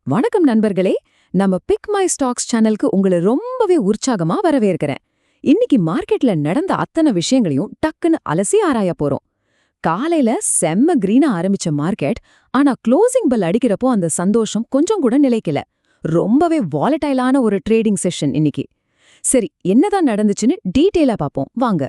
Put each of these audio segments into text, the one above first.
வணக்கம் நண்பர்களே. நம்ம பிக் மை ஸ்டாக்ஸ் சேனலுக்கு உங்களை ரொம்பவே உற்சாகமா வரவேற்கிறேன். இன்னைக்கு மார்க்கெட்ல நடந்த அத்தனை விஷயங்களையும் டக்குன்னு அலசி ஆராய போறோம். காலையில செம்ம கிரீனா ஆரம்பிச்ச மார்க்கெட், ஆனா க்ளோசிங் பெல் அடிக்கிறப்போ அந்த சந்தோஷம் கொஞ்சம் கூட நிலைக்கல. ரொம்பவே வாலடைலான ஒரு ட்ரேடிங் செஷன் இன்னைக்கு. சரி, என்னதான் நடந்துச்சுன்னு டீட்டெயிலா பாப்போம் வாங்க.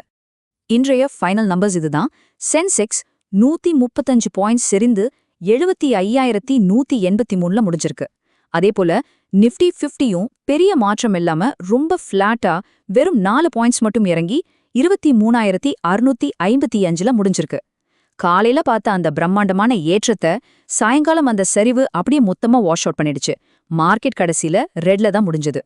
இன்றைய ஃபைனல் நம்பர்ஸ் இதுதான். சென்செக்ஸ் 135 பாயிண்ட்ஸ் செறிந்து 75,183 முடிஞ்சிருக்கு. அதேபோல நிஃப்டி 50யும் பெரிய மாற்றம் இல்லாம ரொம்ப ஃபிளாட்டா வெறும் 4 பாயிண்ட்ஸ் மட்டும் இறங்கி 23,655 முடிஞ்சிருக்கு. காலையில பார்த்த அந்த பிரம்மாண்டமான ஏற்றத்தை சாயங்காலம் அந்த சரிவு அப்படியே மொத்தமா வாஷ் அவுட் பண்ணிடுச்சு. மார்க்கெட் கடைசியில ரெட்ல தான் முடிஞ்சது.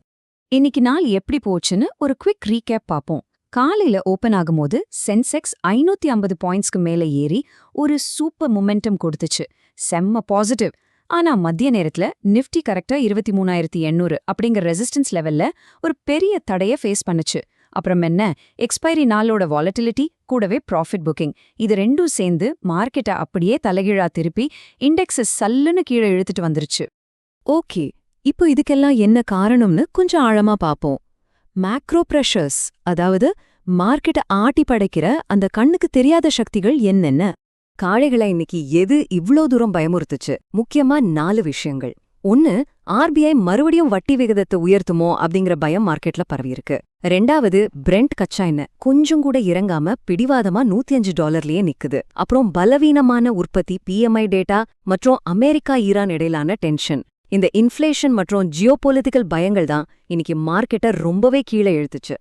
இன்னைக்கு நாள் எப்படி போச்சுன்னு ஒரு குவிக் ரீகேப் பாப்போம். காலையில ஓபன் ஆகும்போது சென்செக்ஸ் 550 பாயிண்ட்ஸ்க்கு மேல ஏறி ஒரு சூப்பர் மொமெண்டம் கொடுத்துச்சு. செம்ம பாசிட்டிவ். ஆனா மத்திய நேரத்துல நிஃப்டி கரெக்டா 23,800 அப்படிங்கிற ரெசிஸ்டன்ஸ் லெவல்ல ஒரு பெரிய தடைய ஃபேஸ் பண்ணுச்சு. அப்புறம் என்ன, எக்ஸ்பைரி நாளோட வாலட்டிலிட்டி கூடவே ப்ராஃபிட் புக்கிங், இது ரெண்டும் சேர்ந்து மார்க்கெட்டை அப்படியே தலைகீழா திருப்பி இண்டெக்ஸை சல்லுன்னு கீழே இழுத்துட்டு வந்துருச்சு. ஓகே, இப்போ இதுக்கெல்லாம் என்ன காரணம்னு கொஞ்சம் ஆழமா பாப்போம். மேக்ரோ பிரஷர்ஸ், அதாவது மார்க்கெட்டை ஆட்டி படைக்கிற அந்த கண்ணுக்கு தெரியாத சக்திகள் என்னென்ன? காளைகளை இன்னைக்கு எது இவ்ளோ தூரம் பயமுறுத்துச்சு? முக்கியமா 4 விஷயங்கள். ஒன்னு, ஆர்பிஐ மறுபடியும் வட்டி விகிதத்தை உயர்த்துமோ அப்படிங்கிற பயம் மார்க்கெட்ல பரவியிருக்கு. ரெண்டாவது, பிரெண்ட் கச்சா எண்ணெய் கொஞ்சம் கூட இறங்காம பிடிவாதமா $105 நிக்குது. அப்புறம் பலவீனமான உற்பத்தி, PMI டேட்டா மற்றும் அமெரிக்கா ஈரான் இடையிலான டென்ஷன். இந்த இன்ஃப்ளேஷன் மற்றும் ஜியோபொலிட்டிக்கல் பயங்கள் தான் இன்னைக்கு மார்க்கெட்டை ரொம்பவே கீழே இழுத்துச்சு.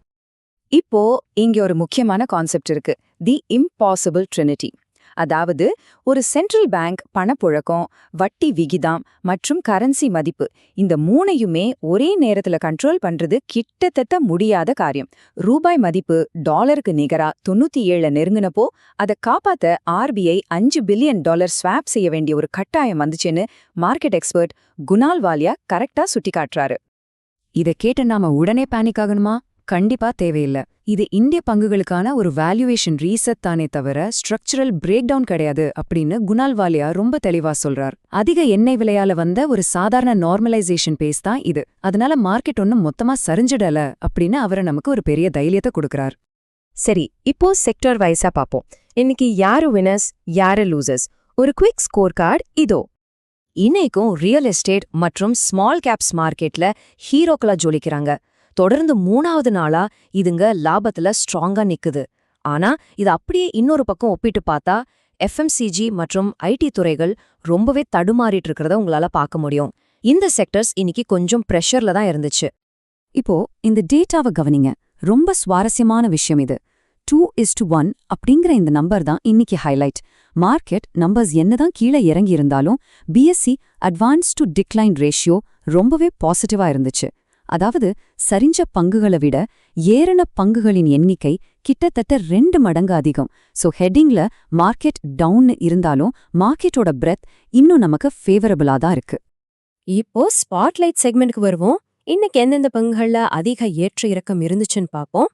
இப்போ இங்க ஒரு முக்கியமான கான்செப்ட் இருக்கு, தி இம்பாசிபிள் ட்ரினிட்டி. அதாவது ஒரு சென்ட்ரல் பேங்க் பணப்புழக்கம், வட்டி விகிதம் மற்றும் கரன்சி மதிப்பு, இந்த மூணையுமே ஒரே நேரத்துல கண்ட்ரோல் பண்றது கிட்டத்தட்ட முடியாத காரியம். ரூபாய் மதிப்பு டாலருக்கு நிகரா 97 நெருங்கினப்போ அதை காப்பாத்த RBI $5 பில்லியன் ஸ்வாப் செய்ய வேண்டிய ஒரு கட்டாயம் வந்துச்சுன்னு மார்க்கெட் எக்ஸ்பர்ட் குணால் வாலியா கரெக்டா சுட்டி காட்டுறாரு. இதை கேட்டு நாம உடனே பேனிக் ஆகணுமா? கண்டிப்பா தேவையில்ல. இது இந்திய பங்குகளுக்கான ஒரு வேல்யூவேஷன் ரீசெட் தானே தவிர ஸ்ட்ரக்சரல் பிரேக் டவுன் கிடையாது அப்படின்னு குணால் வாலியா ரொம்ப தெளிவா சொல்றார். அதிக எண்ணெய் விலையால வந்த ஒரு சாதாரண நார்மலைசேஷன் பேஸ் தான் இது. அதனால மார்க்கெட் ஒன்னும் மொத்தமா சரிஞ்சிடல அப்படின்னு அவரை நமக்கு ஒரு பெரிய தைரியத்தை கொடுக்கறார். சரி, இப்போ செக்டர் வைஸா பாப்போம். இன்னைக்கு யாரு வினர்ஸ், யாரு லூசர்ஸ், ஒரு குவிக் ஸ்கோர் கார்டு இதோ. இன்னைக்கும் ரியல் எஸ்டேட் மற்றும் ஸ்மால் கேப்ஸ் மார்க்கெட்ல ஹீரோக்களா ஜொலிக்கிறாங்க. தொடர்ந்து 3வது நாளா இதுங்க லாபத்துல ஸ்ட்ராங்கா நிக்குது. ஆனா இது அப்படியே இன்னொரு பக்கம் ஒப்பிட்டு பார்த்தா FMCG மற்றும் IT துறைகள் ரொம்பவே தடுமாறிட்டு இருக்கிறத உங்களால பார்க்க முடியும். இந்த செக்டர்ஸ் இன்னைக்கு கொஞ்சம் பிரஷர்ல தான் இருந்துச்சு. இப்போ இந்த டேட்டாவை கவனிங்க, ரொம்ப சுவாரஸ்யமான விஷயம் இது. 2:1 அப்படிங்கிற இந்த நம்பர் தான் இன்னைக்கு ஹைலைட். மார்க்கெட் நம்பர்ஸ் என்னதான் கீழே இறங்கி இருந்தாலும் BSE advance to decline ratio ரொம்பவே பாசிட்டிவா இருந்துச்சு. அதாவது சரிஞ்ச பங்குகளை விட ஏறின பங்குகளின் எண்ணிக்கை கிட்டத்தட்ட 2 மடங்கு அதிகம். சோ ஹெட்டிங்ல மார்க்கெட் டவுன் இருந்தாலும் மார்க்கெட்டோட பிரெத் இன்னும் நமக்கு ஃபேவரபிளா தான் இருக்கு. இப்போ ஸ்பாட்லைட் செக்மெண்ட்க்கு வருவோம். இன்னைக்கு எந்தெந்த பங்குகள்ல அதிக ஏற்ற இறக்கம் இருந்துச்சுன்னு பார்ப்போம்.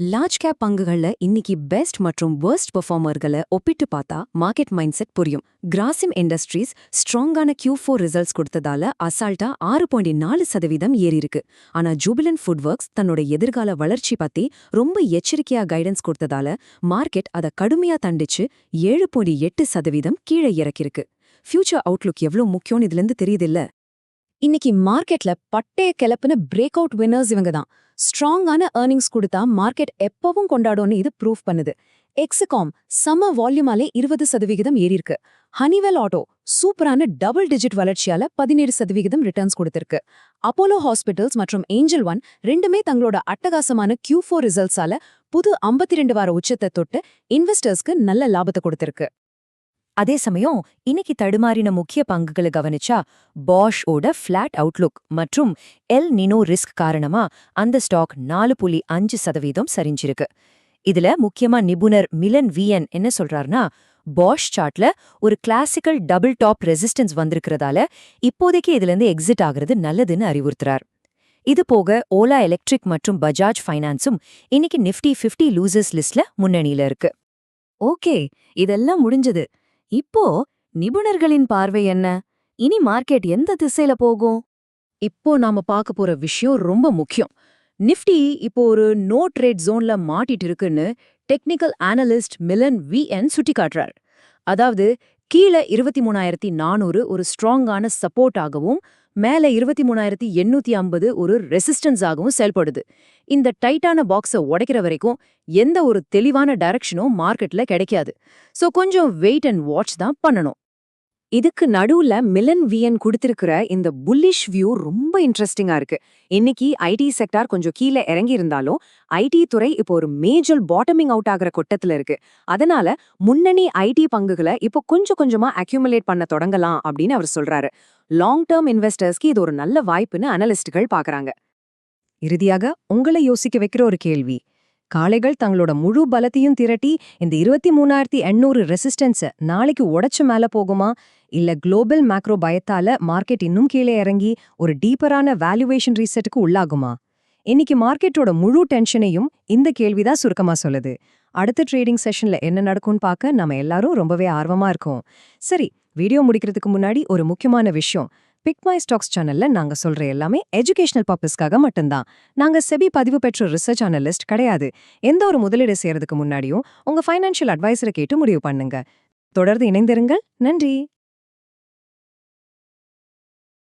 லார்ஜ் கேப் பங்குகள்ல இன்னைக்கு பெஸ்ட் மற்றும் வர்ஸ்ட் பெர்ஃபார்மர்களை ஒப்பிட்டு பார்த்தா மார்க்கெட் மைண்ட் செட் புரியும். கிராசிம் இண்டஸ்ட்ரீஸ் ஸ்ட்ராங்கான Q4 ரிசல்ட்ஸ் கொடுத்ததால அசால்ட்டா 6.4% ஏறிருக்கு. ஆனா ஜூபிலன்ட் ஃபுட்வொர்க்ஸ் தன்னோட எதிர்கால வளர்ச்சி பத்தி ரொம்ப எச்சரிக்கையா கைடன்ஸ் கொடுத்ததால மார்க்கெட் அதை கடுமையா தண்டிச்சு 7.8% கீழே இறக்கிருக்கு. ஃபியூச்சர் அவுட்லுக் எவ்வளவு முக்கியம்னு இதுல இருந்து தெரியுதில்ல. இன்னைக்கு மார்க்கெட்ல பட்டைய கிளப்புன பிரேக் அவுட் வின்னர்ஸ் இவங்க தான். ஸ்ட்ராங்கான ஏர்னிங்ஸ் கொடுத்தா மார்க்கெட் எப்பவும் கொண்டாடும்னு இது ப்ரூவ் பண்ணுது. எக்ஸிகாம் சம வால்யூமாலே 20% ஏறிருக்கு. ஹனிவெல் ஆட்டோ சூப்பரான டபுள் டிஜிட் வளர்ச்சியால 17% ரிட்டர்ன்ஸ் கொடுத்திருக்கு. அப்போலோ ஹாஸ்பிட்டல்ஸ் மற்றும் ஏஞ்சல் ஒன் ரெண்டுமே தங்களோட அட்டகாசமான Q4 ரிசல்ட்ஸால புது 52 வார உச்சத்தை தொட்டு இன்வெஸ்டர்ஸ்க்கு நல்ல லாபத்தை கொடுத்திருக்கு. அதே சமயம் இன்னைக்கு தடுமாறின முக்கிய பங்குகளை கவனிச்சா பாஷ் ஓட ஃபிளாட் அவுட்லுக் மற்றும் எல் நினோ ரிஸ்க் காரணமா அந்த ஸ்டாக் 4.5% சரிஞ்சிருக்கு. இதுல முக்கியமா நிபுணர் மிலன் விஎன் என்ன சொல்றாருன்னா, பாஷ் சார்ட்ல ஒரு கிளாசிக்கல் டபுள் டாப் ரெசிஸ்டன்ஸ் வந்திருக்கிறதால இப்போதைக்கு இதுல இருந்து எக்ஸிட் ஆகுறது நல்லதுன்னு அறிவுறுத்துறார். இது போக ஓலா எலக்ட்ரிக் மற்றும் பஜாஜ் ஃபைனான்ஸும் இன்னைக்கு நிஃப்டி 50 லூசர்ஸ் லிஸ்ட்ல முன்னணியில இருக்கு. ஓகே, இதெல்லாம் முடிஞ்சது. இப்போ நிபுணர்களின் பார்வை என்ன? இனி மார்க்கெட் எந்த திசையில போகும்? இப்போ நாம பார்க்க போற விஷயம் ரொம்ப முக்கியம். நிஃப்டி இப்போ ஒரு நோ ட்ரேட் ஜோன்ல மாட்டிட்டு இருக்குன்னு டெக்னிக்கல் அனலிஸ்ட் மிலன் விஎன் சுட்டிக்காட்டுறார். அதாவது கீழ 23,400 ஒரு ஸ்ட்ராங்கான சப்போர்ட் ஆகவும் மேல 23,850 ஒரு ரெசிஸ்டன்ஸ் ஆகவும் செயல்படுது. இந்த டைட்டான பாக்ஸ உடைக்கிற வரைக்கும் எந்த ஒரு தெளிவான டைரக்ஷனும் மார்க்கெட்ல கிடைக்காது. சோ கொஞ்சம் வெயிட் அண்ட் வாட்ச் தான் பண்ணணும். இதுக்கு நடுவுல மிலன் விஎன் கொடுத்திருக்கிற இந்த புல்லிஷ் வியூ ரொம்ப இன்ட்ரெஸ்டிங்கா இருக்கு. இன்னைக்கு ஐடி செக்டார் கொஞ்சம் கீழே இறங்கி இருந்தாலும் ஐடி துறை இப்போ ஒரு மேஜர் பாட்டமிங் அவுட் ஆகிற கொட்டத்துல இருக்கு. அதனால முன்னணி ஐடி பங்குகளை இப்போ கொஞ்சம் கொஞ்சமா அக்யூமுலேட் பண்ண தொடங்கலாம் அப்படின்னு அவர் சொல்றாரு. லாங் டேர்ம் இன்வெஸ்டர்ஸ்க்கு இது ஒரு நல்ல வாய்ப்புன்னு அனலிஸ்டுகள் பாக்குறாங்க. இறுதியாக உங்களை யோசிக்க வைக்கிற ஒரு கேள்வி. காளைகள் தங்களோட முழு பலத்தையும் திரட்டி இந்த 23,800 ரெசிஸ்டன்ஸ நாளைக்கு உடைச்சு மேல போகுமா? இல்ல குளோபல் மேக்ரோ பயத்தால மார்க்கெட் இன்னும் கீழே இறங்கி ஒரு டீப்பரான வேல்யூவேஷன் ரீசெட்டுக்கு உள்ளாகுமா? இன்னைக்கு மார்க்கெட்டோட முழு டென்ஷனையும் இந்த கேள்விதான் சுருக்கமா சொல்லுது. அடுத்த ட்ரேடிங் செஷன்ல என்ன நடக்கும்னு பார்க்க நாம எல்லாரும் ரொம்பவே ஆர்வமா இருக்கோம். சரி, வீடியோ முடிக்கிறதுக்கு முன்னாடி ஒரு முக்கியமான விஷயம். பிக் மை ஸ்டாக்ஸ் சேனல்ல நாங்க சொல்ற எல்லாமே எஜுகேஷனல் பர்பஸ்க்காக மட்டும்தான். நாங்க செபி பதிவு பெற்ற ரிசர்ச் அனலிஸ்ட் கிடையாது. எந்த ஒரு முதலீடு செய்யறதுக்கு முன்னாடியும் உங்க ஃபைனான்ஷியல் அட்வைசரை கேட்டு முடிவு பண்ணுங்க. தொடர்ந்து இணைந்திருங்கள். நன்றி.